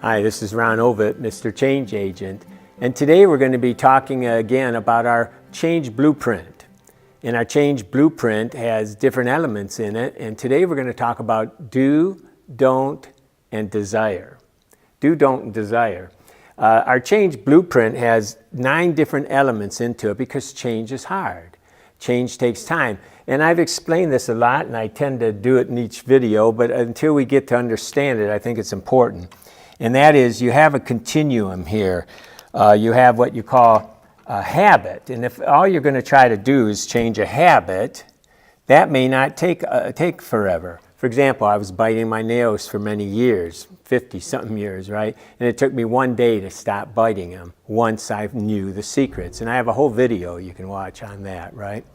Hi, this is Ron Ovitt, Mr. Change Agent, and today we're going to be talking again about our change blueprint. And our change blueprint has different elements in it, and today we're going to talk about do, don't, and desire. Do, don't, and desire. Our change blueprint has 9 different elements into it because change is hard. Change takes time. And I've explained this a lot, and I tend to do it in each video, but until we get to understand it, I think it's important. And that is, you have a continuum here. You have what you call a habit. And if all you're going to try to do is change a habit, that may not take forever. For example, I was biting my nails for many years, 50-something years, right? And it took me one day to stop biting them once I knew the secrets. And I have a whole video you can watch on that, right?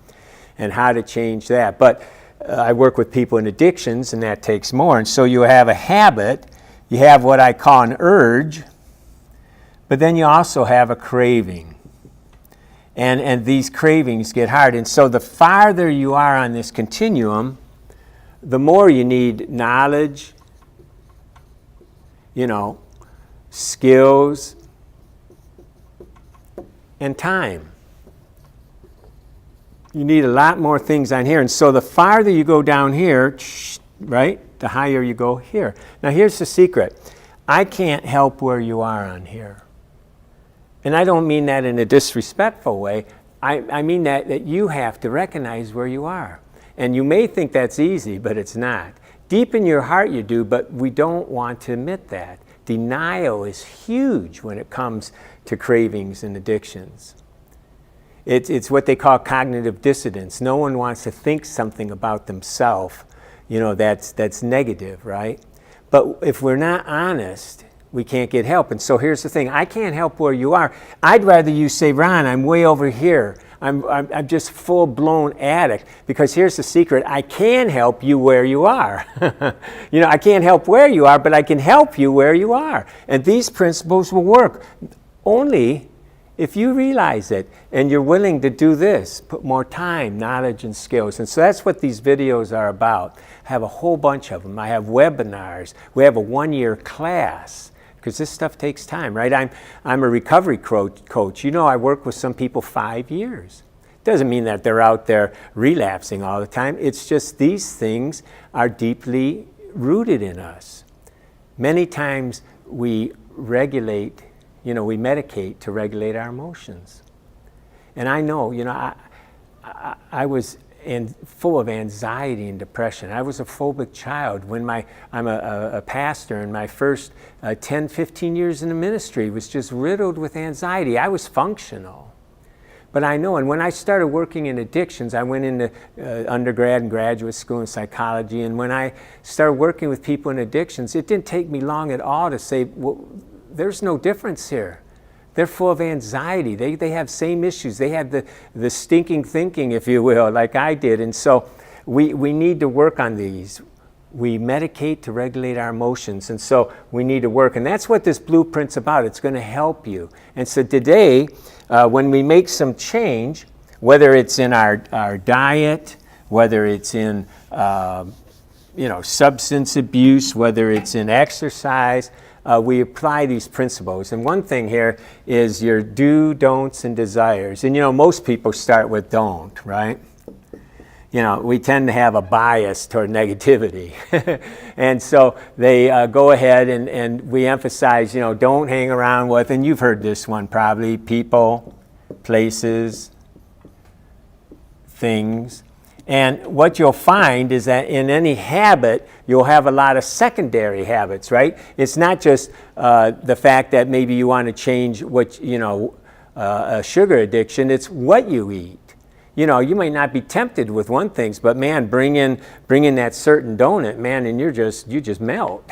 And how to change that. But I work with people in addictions, and that takes more. And so you have a habit. You have what I call an urge, but then you also have a craving. And these cravings get hard. And so the farther you are on this continuum, the more you need knowledge, skills, and time. You need a lot more things on here. And so the farther you go down here, right, the higher you go here. Now here's the secret. I can't help where you are on here. And I don't mean that in a disrespectful way. I mean that you have to recognize where you are. And you may think that's easy, but it's not. Deep in your heart you do, but we don't want to admit that. Denial is huge when it comes to cravings and addictions. It's what they call cognitive dissonance. No one wants to think something about themselves, that's negative, right? But if we're not honest, we can't get help. And so here's the thing. I can't help where you are. I'd rather you say, Ron, I'm way over here. I'm just full-blown addict. Because here's the secret. I can help you where you are. I can't help where you are, but I can help you where you are. And these principles will work only if you realize it and you're willing to do this, put more time, knowledge, and skills. And so that's what these videos are about. I have a whole bunch of them. I have webinars. We have a 1-year class because this stuff takes time, right? I'm a recovery coach. I work with some people 5 years. Doesn't mean that they're out there relapsing all the time. It's just these things are deeply rooted in us. Many times we regulate, we medicate to regulate our emotions. And I know, I was full of anxiety and depression. I was a phobic child. I'm a pastor, and my first 10, 15 years in the ministry was just riddled with anxiety. I was functional. But I know, and when I started working in addictions, I went into undergrad and graduate school in psychology, and when I started working with people in addictions, it didn't take me long at all to say, well, there's no difference here. They're full of anxiety. They have same issues. They have the stinking thinking, if you will, like I did. And so we need to work on these. We medicate to regulate our emotions. And so we need to work. And that's what this blueprint's about. It's going to help you. And so today, when we make some change, whether it's in our diet, whether it's in substance abuse, whether it's in exercise, we apply these principles. And one thing here is your do, don'ts, and desires. And most people start with don't, right? We tend to have a bias toward negativity. And so they go ahead and we emphasize, don't hang around with, and you've heard this one probably, people, places, things. And what you'll find is that in any habit, you'll have a lot of secondary habits, right? It's not just the fact that maybe you want to change a sugar addiction. It's what you eat. You might not be tempted with one thing, but man, bring in that certain donut, man, and you just melt.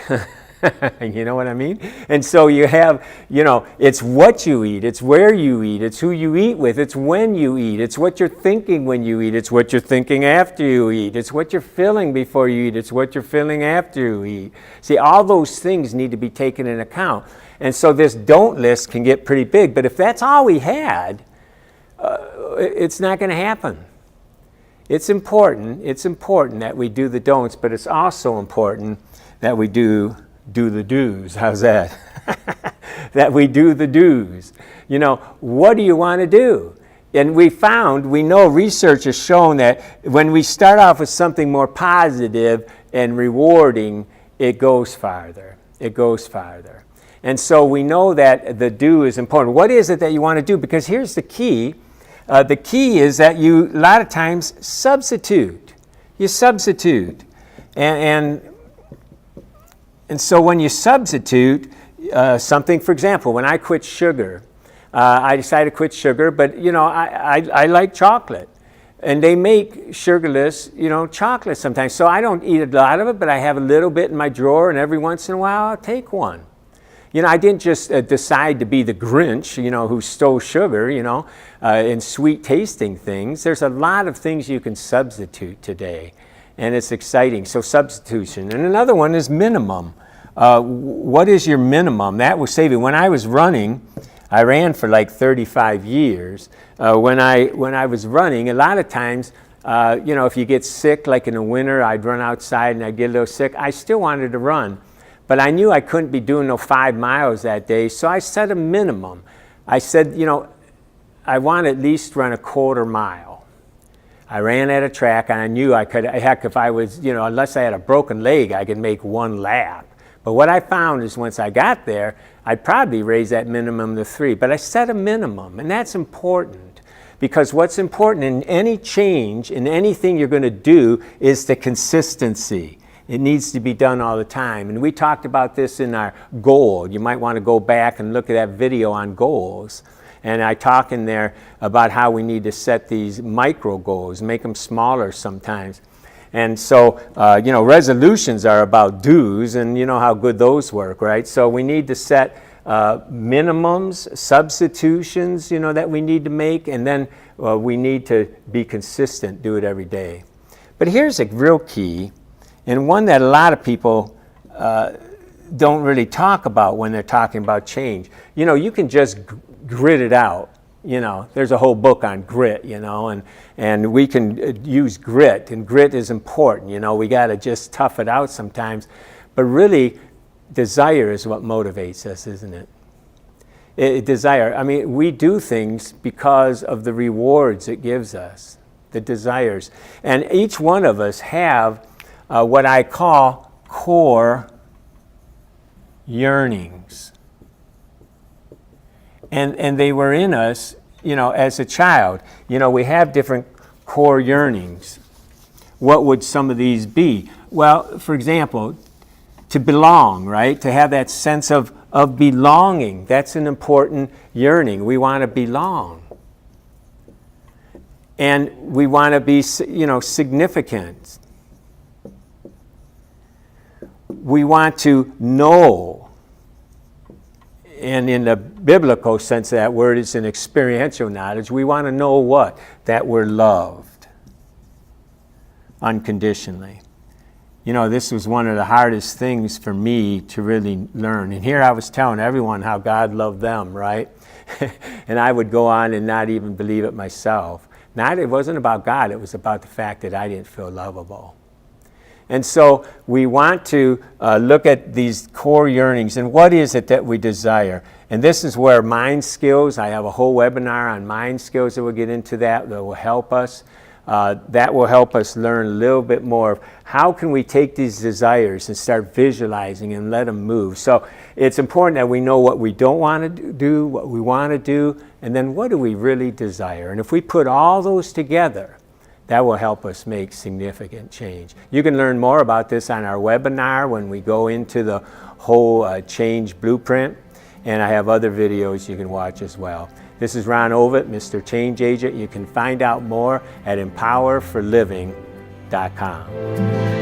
You know what I mean? And so you have, it's what you eat, it's where you eat, it's who you eat with, it's when you eat, it's what you're thinking when you eat, it's what you're thinking after you eat, it's what you're feeling before you eat, it's what you're feeling after you eat. See, all those things need to be taken into account. And so this don't list can get pretty big, but if that's all we had, it's not going to happen. It's important that we do the don'ts, but it's also important that we do do the do's. How's that? That we do the do's. You know, what do you want to do? And we know research has shown that when we start off with something more positive and rewarding, it goes farther. It goes farther. And so we know that the do is important. What is it that you want to do? Because here's the key. The key is that you, a lot of times, substitute. You substitute. And so when you substitute something, for example, when I quit sugar, I decided to quit sugar, but, you know, I like chocolate. And they make sugarless, you know, chocolate sometimes. So I don't eat a lot of it, but I have a little bit in my drawer, and every once in a while I'll take one. You know, I didn't just decide to be the Grinch, you know, who stole sugar, you know, and sweet tasting things. There's a lot of things you can substitute today, and it's exciting. So substitution. And another one is minimum. What is your minimum? That will save you. When I was running, I ran for like 35 years. When I was running, a lot of times, you know, if you get sick, like in the winter, I'd run outside and I'd get a little sick. I still wanted to run. But I knew I couldn't be doing no 5 miles that day, so I set a minimum. I said, you know, I want to at least run a quarter mile. I ran at a track, and I knew I could, heck, if I was, you know, unless I had a broken leg, I could make one lap. But what I found is once I got there, I'd probably raise that minimum to 3. But I set a minimum, and that's important. Because what's important in any change, in anything you're going to do, is the consistency. It needs to be done all the time. And we talked about this in our goal. You might want to go back and look at that video on goals. And I talk in there about how we need to set these micro goals, make them smaller sometimes. And so, you know, resolutions are about do's, and you know how good those work, right? So we need to set minimums, substitutions, you know, that we need to make, and then we need to be consistent, do it every day. But here's a real key, and one that a lot of people don't really talk about when they're talking about change. You know, you can just grit it out. You know, there's a whole book on grit, you know, and we can use grit, and grit is important. You know, we got to just tough it out sometimes. But really, desire is what motivates us, isn't it? Desire. I mean, we do things because of the rewards it gives us, the desires. And each one of us have what I call core yearnings. And they were in us, you know, as a child. You know, we have different core yearnings. What would some of these be? Well, for example, to belong, right? To have that sense of belonging. That's an important yearning. We want to belong. And we want to be, you know, significant. We want to know. And in the biblical sense of that word, it's an experiential knowledge. We want to know what? That we're loved unconditionally. You know, this was one of the hardest things for me to really learn. And here I was telling everyone how God loved them, right? And I would go on and not even believe it myself. It wasn't about God, it was about the fact that I didn't feel lovable. And so we want to look at these core yearnings and what is it that we desire. And this is where mind skills, I have a whole webinar on mind skills that will get into that will help us. That will help us learn a little bit more of how can we take these desires and start visualizing and let them move. So it's important that we know what we don't want to do, what we want to do, and then what do we really desire. And if we put all those together, that will help us make significant change. You can learn more about this on our webinar when we go into the whole change blueprint. And I have other videos you can watch as well. This is Ron Ovitt, Mr. Change Agent. You can find out more at empowerforliving.com.